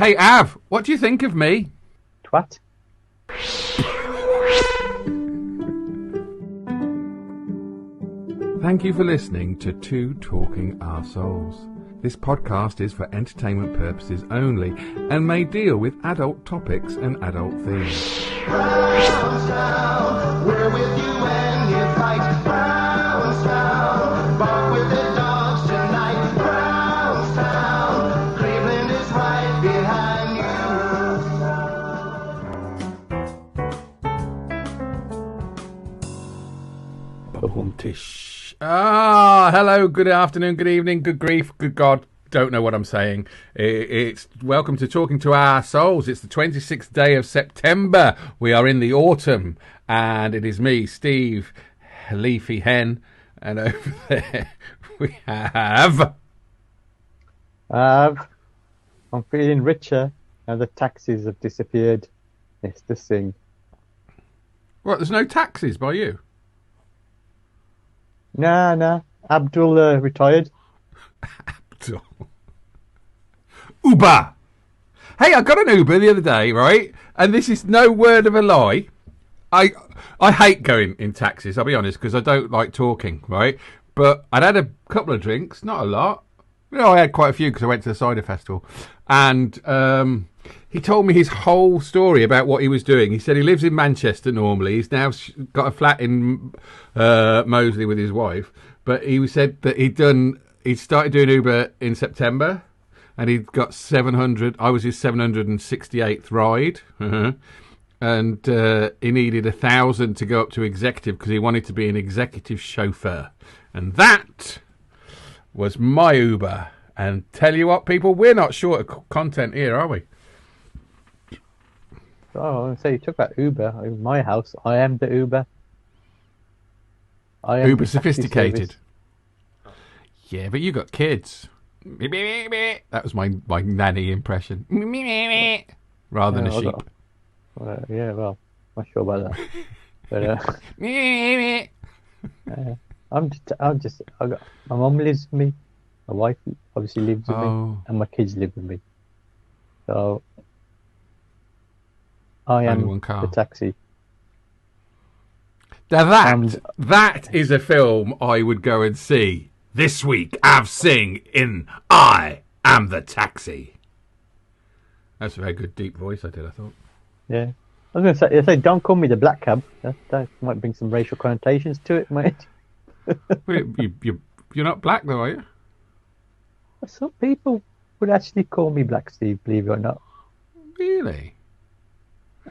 Hey, Av, what do you think of me? Twat. Thank you for listening to Two Talking Arseholes. This podcast is for entertainment purposes only and may deal with adult topics and adult themes. Brownstown, we're with you when you fight. Brownstown, bark with the dogs tonight. Brownstown, Cleveland is right behind you. Tish. Hello, good afternoon, good evening, good grief, good God. Don't know what I'm saying. It's welcome to Talking to Our Souls. It's the 26th day of September. We are in the autumn, and it is me, Steve, Leafy Henn, and over there we have. I'm feeling richer, and the taxis have disappeared. Mr. Singh. What? There's no taxis by you? Nah. Abdul retired. Abdul. Uber. Hey, I got an Uber the other day, right? And this is no word of a lie. I hate going in taxis, I'll be honest, because I don't like talking, right? But I'd had a couple of drinks, not a lot. You know, I had quite a few because I went to the cider festival. And he told me his whole story about what he was doing. He said he lives in Manchester normally. He's now got a flat in Moseley with his wife. But he said that he'd started doing Uber in September. And he'd got 700. I was his 768th ride. And he needed 1,000 to go up to executive because he wanted to be an executive chauffeur. And that was my Uber. And tell you what, people, we're not short of content here, are we? Oh, so you took that Uber in my house. I am the Uber. I am Uber the taxi sophisticated. service. Yeah, but you got kids. That was my nanny impression. Rather than a sheep. Yeah, well, not sure about that. But my mum lives with me. My wife obviously lives with me, and my kids live with me. So I am one car. the taxi. Now that is a film I would go and see this week. Av Singh in I Am the Taxi. That's a very good deep voice I thought. Yeah. I was going to say, don't call me the black cab. That might bring some racial connotations to it, mate. You're not black though, are you? Some people would actually call me Black Steve, believe it or not. Really?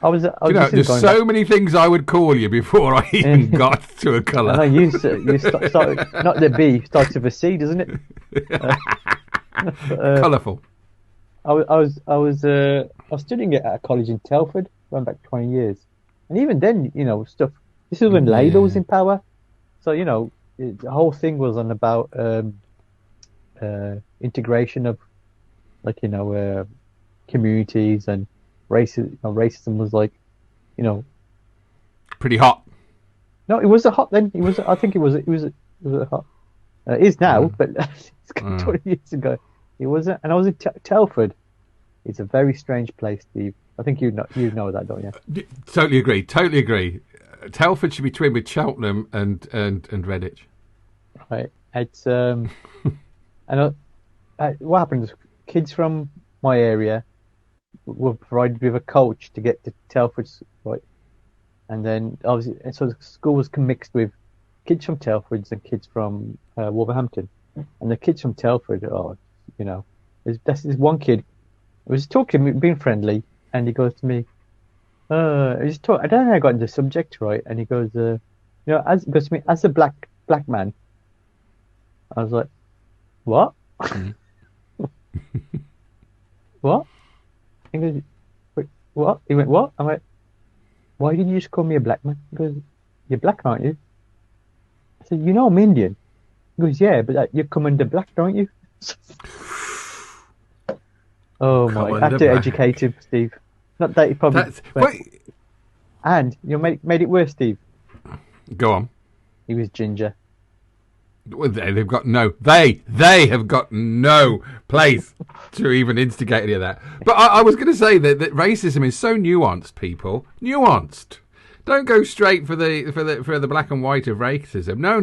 There's so many things I would call you before I even got to a colour. I know you started, not the B, starts with a C, doesn't it? Colourful. I was studying at a college in Telford, going back 20 years, and even then, stuff. This is when Labour was in power, so the whole thing was on about integration of, communities, and racism was pretty hot. No, it wasn't hot then. I think it was hot. It is now, but it's 20 years ago. It wasn't. And I was in Telford. It's a very strange place, Steve. I think you know that, don't you? Totally agree. Telford should be twinned with Cheltenham and Redditch. Right. It's and what happened is kids from my area were provided with a coach to get to Telford, right? And then obviously, so the school was mixed with kids from Telford and kids from Wolverhampton. And the kids from Telford, there's this one kid who was talking, being friendly, and he goes to me, I don't know how I got into the subject, right? And he goes, he goes to me, as a black man. I was like, what? What? He goes, wait, what? He went, what? I'm like, why didn't you just call me a black man? He goes, you're black, aren't you? I said, I'm Indian. He goes, yeah, but you come under black, don't you? Oh my! I have to educate him, Steve. Not that he probably. And made it worse, Steve. Go on. He was ginger. Well, they've got no. They have got no place to even instigate any of that. But I was going to say that racism is so nuanced. People, nuanced. Don't go straight for the black and white of racism. No.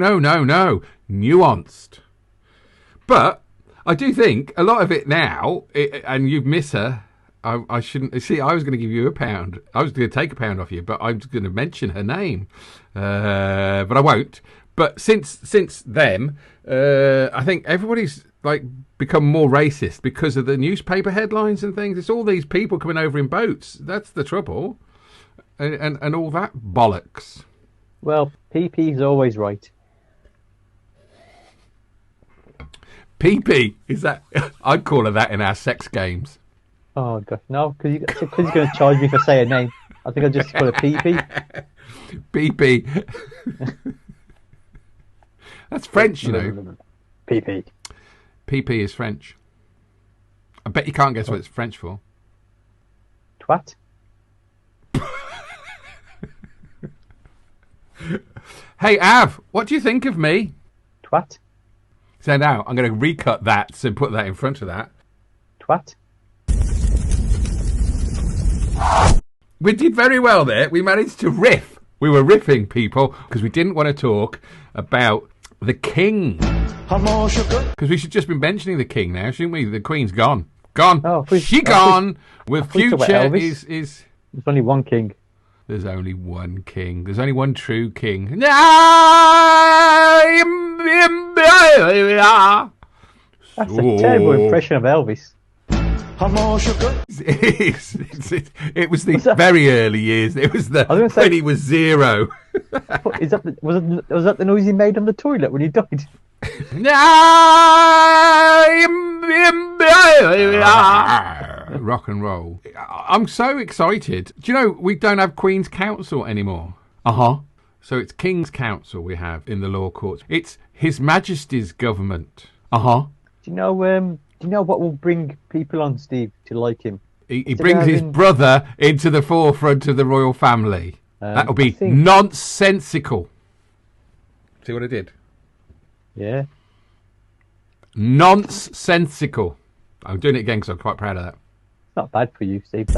Nuanced. But I do think a lot of it now, and you miss her. I shouldn't see. I was going to give you £1. I was going to take £1 off you, but I was going to mention her name, but I won't. But since them, I think everybody's like become more racist because of the newspaper headlines and things. It's all these people coming over in boats. That's the trouble, and all that bollocks. Well, PP's always right. PP is that? I'd call her that in our sex games. Oh god, no, because he's going to charge me for saying a name. I think I'll just call it PP. PP. That's French, you know. PP. PP is French. I bet you can't guess what it's French for. Twat. Hey, Av, what do you think of me? Twat. So now I'm going to recut that and put that in front of that. Twat. We did very well there. We managed to riff. We were riffing, people, because we didn't want to talk about the king. Because we should just be mentioning the king now, shouldn't we? The queen's gone. Gone. She gone. With future is... There's only one king. There's only one king. There's only one true king. That's a terrible impression of Elvis. It was the very early years. It was when he was 0. Was that the noise he made on the toilet when he died? Rock and roll. I'm so excited. Do you know we don't have Queen's Council anymore? So it's King's Council we have in the law courts. It's His Majesty's government. Do you know what will bring people on, Steve, to like him? He brings his brother into the forefront of the royal family. That'll be nonsensical. See what I did? Yeah. Nonsensical. I'm doing it again because I'm quite proud of that. It's not bad for you, Steve.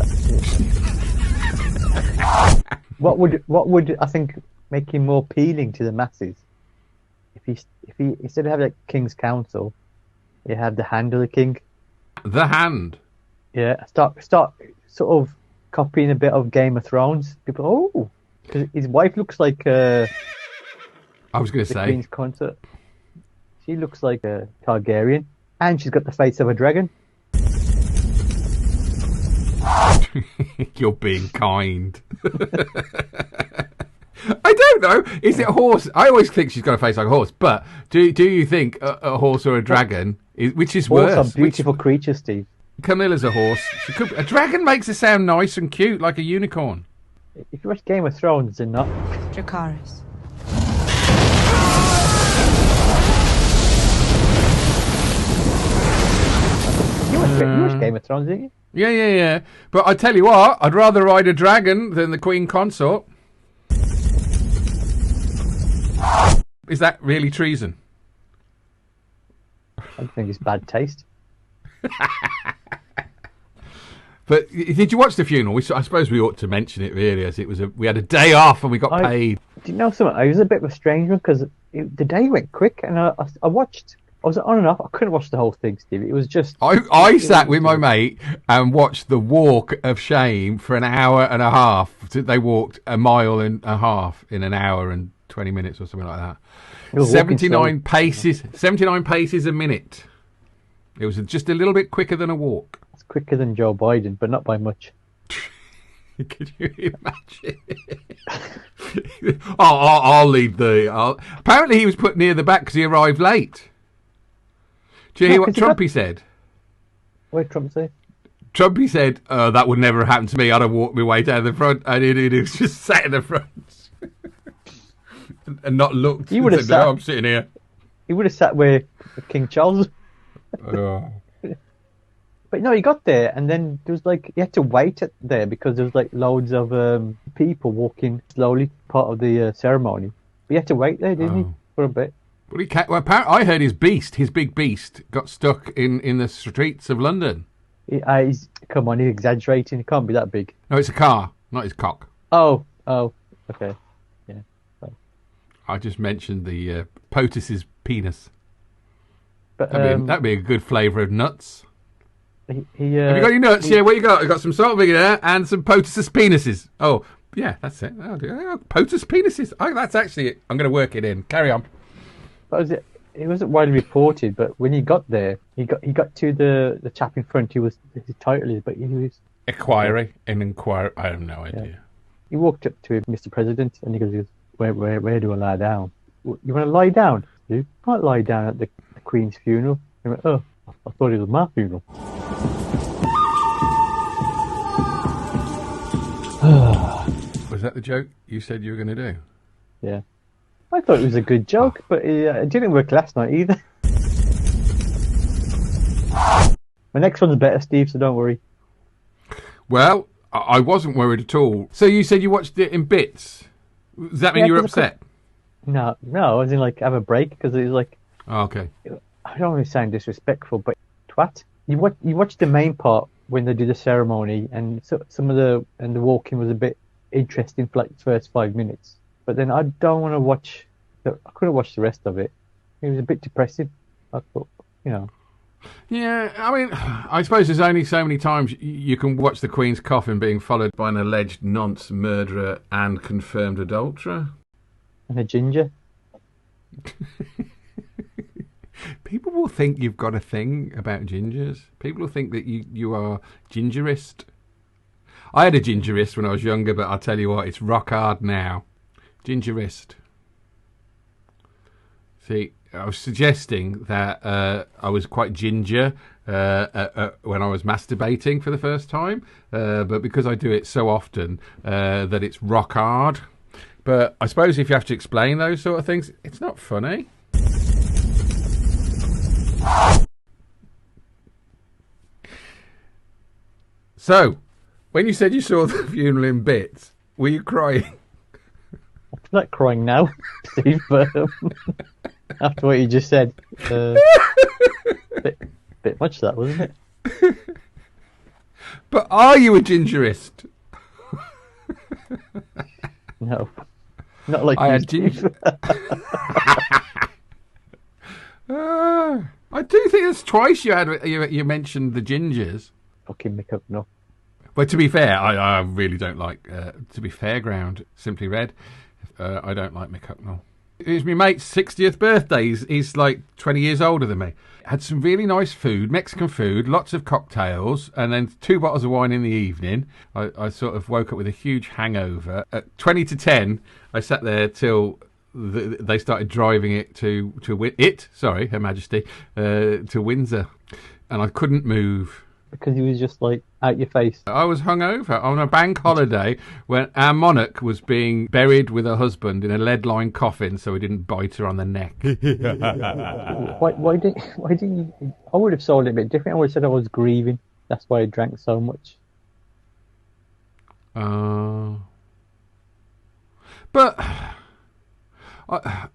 What would I think make him more appealing to the masses? If he instead of having a King's Council, you have the hand of the king. The hand. Yeah. Start sort of copying a bit of Game of Thrones. People, because his wife looks like I was going to say Queen's Consort. She looks like a Targaryen, and she's got the face of a dragon. You're being kind. I don't know. Is it a horse? I always think she's got a face like a horse. But do you think a horse or a dragon? Which is worse? Horses are beautiful creatures, Steve. Camilla's a horse. A dragon makes her sound nice and cute, like a unicorn. If you watch Game of Thrones, and not Dracarys. You watch Game of Thrones, didn't you? Yeah. But I tell you what, I'd rather ride a dragon than the Queen Consort. Is that really treason? I think it's bad taste. But did you watch the funeral? I suppose we ought to mention it really, as it was we had a day off and we got paid. Do you know something? It was a bit of a strange one because the day went quick, and I watched. I was on and off. I couldn't watch the whole thing, Steve. It was just... I sat with my mate and watched the Walk of Shame for an hour and a half. They walked 1.5 miles in an hour and 20 minutes or something like that. 79 paces a minute. It was just a little bit quicker than a walk. It's quicker than Joe Biden, but not by much. Could you imagine? I'll leave apparently he was put near the back because he arrived late. Do you hear what Trumpy said? What did Trump say? Trumpy said, that would never have happened to me. I'd have walked my way down the front. And he was just sat in the front. and not looked. He would have sat. No, I'm sitting here. He would have sat where King Charles. Oh. But no, he got there, and then there was he had to wait there because there was loads of people walking slowly, part of the ceremony. But he had to wait there, didn't he, for a bit? Well, apparently, I heard his big beast, got stuck in the streets of London. Come on, he's exaggerating. It can't be that big. No, it's a car, not his cock. Oh, okay. Yeah. Right. I just mentioned the POTUS's penis. But That'd be a good flavour of nuts. Have you got any nuts? Yeah, what you got? I got some salt vinegar there and some POTUS's penises. Oh, yeah, that's it. POTUS penises. That's actually it. I'm going to work it in. Carry on. It wasn't widely reported, but when he got there, he got to the chap in front. His title is, but he was inquiry. I have no idea. Yeah. He walked up to him, Mr. President, and he goes, "Where do I lie down? You want to lie down? You can't lie down at the Queen's funeral." He went, "Oh, I thought it was my funeral." Was that the joke you said you were going to do? Yeah. I thought it was a good joke, but it didn't work last night either. My next one's better, Steve, so don't worry. Well, I wasn't worried at all. So you said you watched it in bits. Does that mean you were upset? No, I was in have a break because it was like... Oh, okay. I don't want to sound disrespectful, but twat. You watch the main part when they do the ceremony, and some of the walking was a bit interesting for the first 5 minutes. But then I don't want to watch. I couldn't watch the rest of it. It was a bit depressive. I thought, Yeah, I mean, I suppose there's only so many times you can watch the Queen's coffin being followed by an alleged nonce murderer and confirmed adulterer. And a ginger. People will think you've got a thing about gingers. People will think that you are gingerist. I had a gingerist when I was younger, but I'll tell you what, it's rock hard now. Gingerist. See, I was suggesting that I was quite ginger when I was masturbating for the first time, but because I do it so often that it's rock hard. But I suppose if you have to explain those sort of things, it's not funny. So, when you said you saw the funeral in bits, were you crying? I'm not crying now, Steve, but after what you just said, bit much that, wasn't it? But are you a gingerist? No, not like I you, had Steve. ginger. I do think it's twice you mentioned the gingers. Fucking make up, no. But to be fair, I really don't like, to be fairground, Simply Red, I don't like Mick Hucknall. It was my mate's 60th birthday. He's like 20 years older than me. Had some really nice food, Mexican food, lots of cocktails, and then 2 bottles of wine in the evening. I sort of woke up with a huge hangover. At 20 to 10, I sat there till they started driving it Her Majesty, to Windsor. And I couldn't move. Because he was just out your face. I was hungover on a bank holiday when our monarch was being buried with her husband in a lead-lined coffin, so he didn't bite her on the neck. Why didn't you? I would have sold it a bit different. I would have said I was grieving. That's why I drank so much. But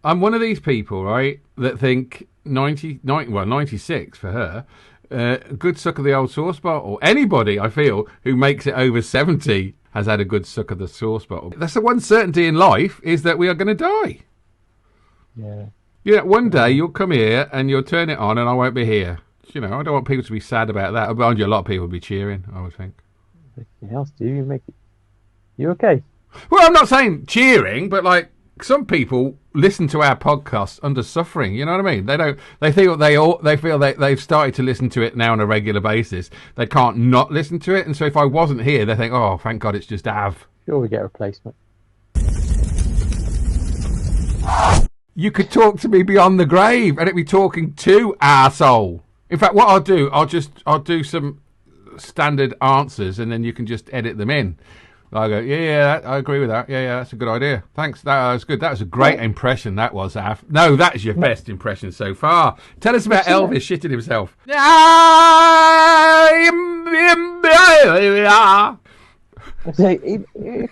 I'm one of these people, right, that think 96 for her. Good suck of the old sauce bottle. Anybody, I feel, who makes it over 70 has had a good suck of the sauce bottle. That's the one certainty in life, is that we are going to die. Yeah. One day you'll come here and you'll turn it on and I won't be here. I don't want people to be sad about that. Behind you, a lot of people will be cheering, I would think. What else do you make it? You okay? Well, I'm not saying cheering, but some people listen to our podcast under suffering. You know what I mean? They feel they've started to listen to it now on a regular basis. They can't not listen to it, and so if I wasn't here, they think, "Oh, thank God, it's just Av." Sure, we get a replacement. You could talk to me beyond the grave, and it'd be talking to arsehole. In fact, what I'll do, I'll do some standard answers, and then you can just edit them in. I go, yeah, I agree with that. Yeah, that's a good idea. Thanks, that was good. That was a great impression, that was, Af. No, that is your best impression so far. Tell us about Elvis shitting himself. If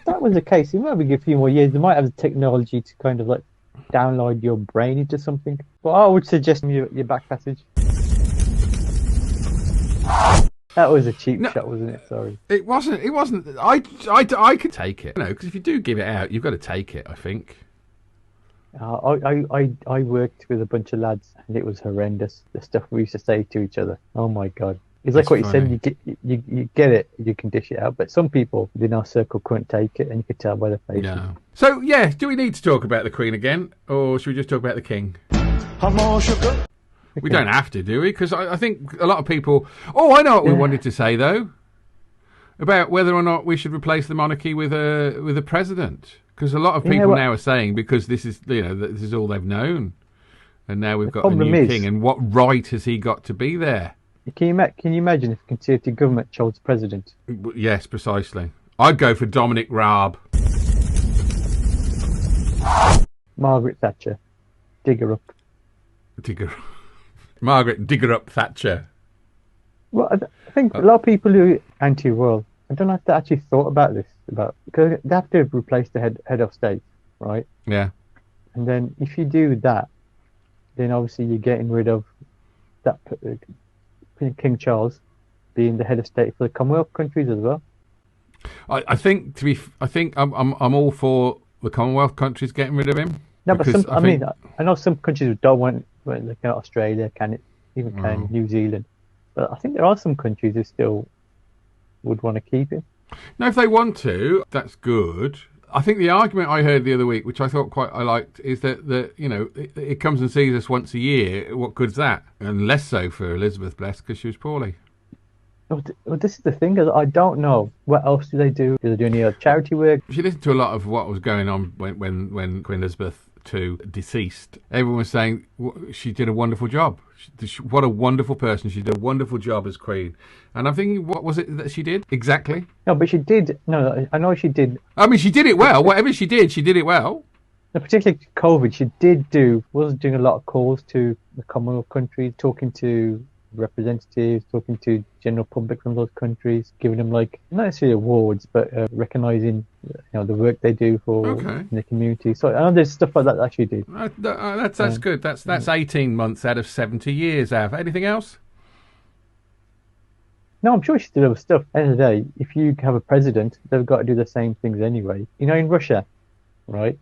that was the case, it might be a few more years. They might have the technology to kind of download your brain into something. But I would suggest your back passage. That was a cheap shot, wasn't it? Sorry. It wasn't. I could take it. Because if you do give it out, you've got to take it, I think. I worked with a bunch of lads, and it was horrendous. The stuff we used to say to each other. Oh my god! It's like what funny. you said. You get it. You can dish it out. But some people in our circle couldn't take it, and you could tell by their faces. No. So do we need to talk about the Queen again, or should we just talk about the King? We don't have to, do we? Because I think a lot of people... Oh, I know what we wanted to say, though. About whether or not we should replace the monarchy with a president. Because a lot of people now are saying, because this is this is all they've known. And now we've got a new king. And what right has he got to be there? Can you imagine if the Conservative government chose president? Yes, precisely. I'd go for Dominic Raab. Margaret Thatcher. Dig her up. Margaret Digger Up Thatcher. Well, I think a lot of people who are anti-royal, I don't know if they actually thought about this, because they have to replace the head of state, right? Yeah. And then if you do that, then obviously you're getting rid of that King Charles being the head of state for the Commonwealth countries as well. I think I'm all for the Commonwealth countries getting rid of him. No, but I know some countries don't want, like Australia, Canada, New Zealand. But I think there are some countries who still would want to keep him. No, if they want to, that's good. I think the argument I heard the other week, which I thought I liked, is that it comes and sees us once a year. What good's that? And less so for Elizabeth, bless, because she was poorly. Well, this is the thing, is I don't know. What else do they do? Do they do any other charity work? She listened to a lot of what was going on when Queen Elizabeth II deceased. Everyone was saying she did a wonderful job. What a wonderful person. She did a wonderful job as Queen. And I'm thinking, what was it that she did exactly? No, but she did. No, I know she did. I mean, she did it well. Whatever she did it well. No, particularly COVID, she was doing a lot of calls to the Commonwealth countries, talking to representatives, talking to general public from those countries, giving them not necessarily awards, but recognising the work they do for in the community. So I know there's stuff like that she did. That's good. That's 18 months out of 70 years. Anything else? No, I'm sure she did other stuff. At the end of the day, if you have a president, they've got to do the same things anyway. In Russia, right?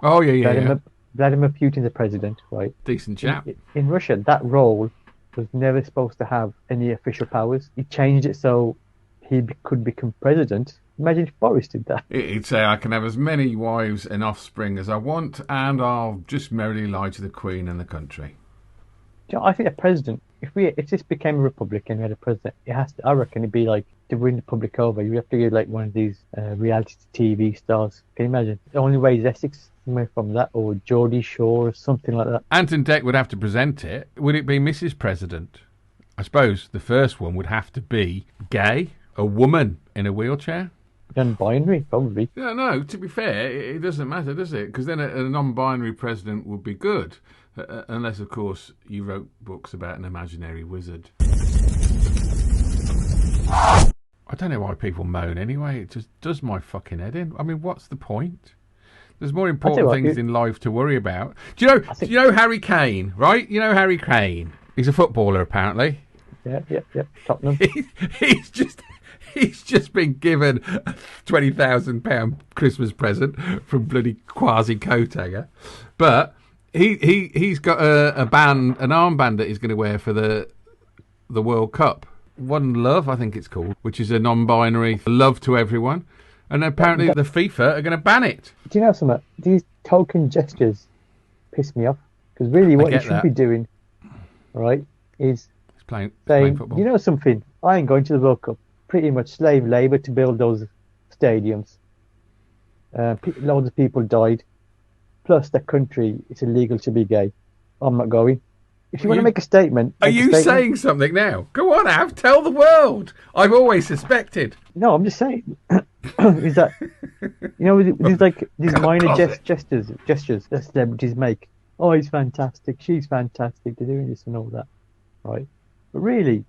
Oh yeah. Vladimir Putin's the president, right? Decent chap. In Russia, that role was never supposed to have any official powers. He changed it so he could become president. Imagine if Boris did that. He'd say, I can have as many wives and offspring as I want, and I'll just merrily lie to the Queen and the country. I think a president, if this became a republic and we had a president, I reckon it'd be like, to win the public over, you have to get like one of these reality TV stars. Can you imagine? The only way is Essex away from that, or Geordie Shore or something like that. Anton Deck would have to present it. Would it be Mrs. President? I suppose the first one would have to be gay, a woman in a wheelchair. Non-binary, probably. Yeah, no, to be fair, it doesn't matter, does it? Because then a non-binary president would be good. Unless, of course, you wrote books about an imaginary wizard. I don't know why people moan anyway. It just does my fucking head in. I mean, what's the point? There's more important things in life to worry about. Do you know Harry Kane, right? You know Harry Kane. He's a footballer, apparently. Yeah. Tottenham. He's just been given a £20,000 Christmas present from bloody quasi coat hanger. But he's got an armband that he's going to wear for the World Cup. One Love, I think it's called, which is a non-binary love to everyone. And apparently the FIFA are going to ban it. Do you know something? These token gestures piss me off. Because really what you should be doing, right, is playing football. You know something? I ain't going to the World Cup. Pretty much slave labour to build those stadiums. Loads of people died. Plus, the country, it's illegal to be gay. I'm not going. If you want to make a statement... Are you saying something now? Go on, Av, tell the world. I've always suspected. No, I'm just saying. Is that... these minor gestures that celebrities make. Oh, he's fantastic. She's fantastic. They're doing this and all that. Right? But really,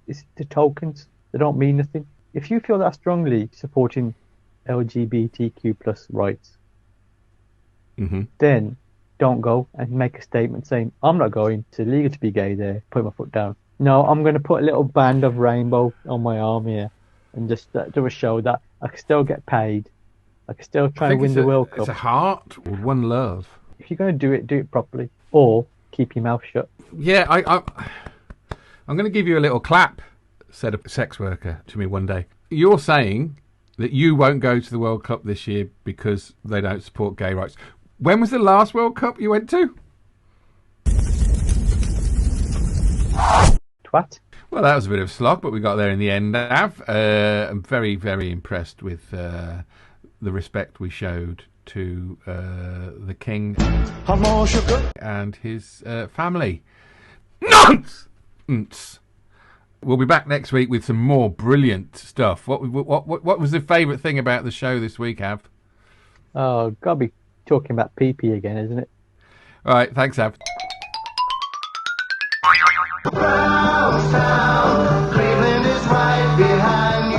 it's the tokens. They don't mean nothing. If you feel that strongly supporting LGBTQ plus rights, then don't go and make a statement saying, I'm not going, it's illegal to be gay there, put my foot down. No, I'm going to put a little band of rainbow on my arm here and just do a show that I can still get paid. I can still try and win the World Cup. It's a heart with one love. If you're going to do it properly. Or keep your mouth shut. Yeah, I'm going to give you a little clap, said a sex worker to me one day. You're saying that you won't go to the World Cup this year because they don't support gay rights. When was the last World Cup you went to? Twat. Well, that was a bit of a slog, but we got there in the end, Av. I'm very, very impressed with the respect we showed to the King and his family. Nonsense! We'll be back next week with some more brilliant stuff. What was the favourite thing about the show this week, Av? Oh, gotta be talking about pee-pee again, isn't it? All right, thanks, Av. Brownstown, Cleveland is right behind you.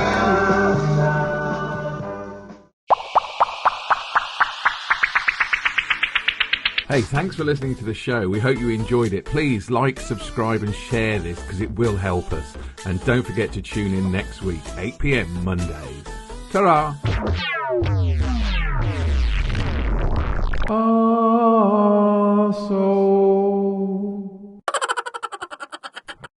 Hey, thanks for listening to the show. We hope you enjoyed it. Please like, subscribe and share this because it will help us. And don't forget to tune in next week, 8 p.m. Mondays. Ta-ra!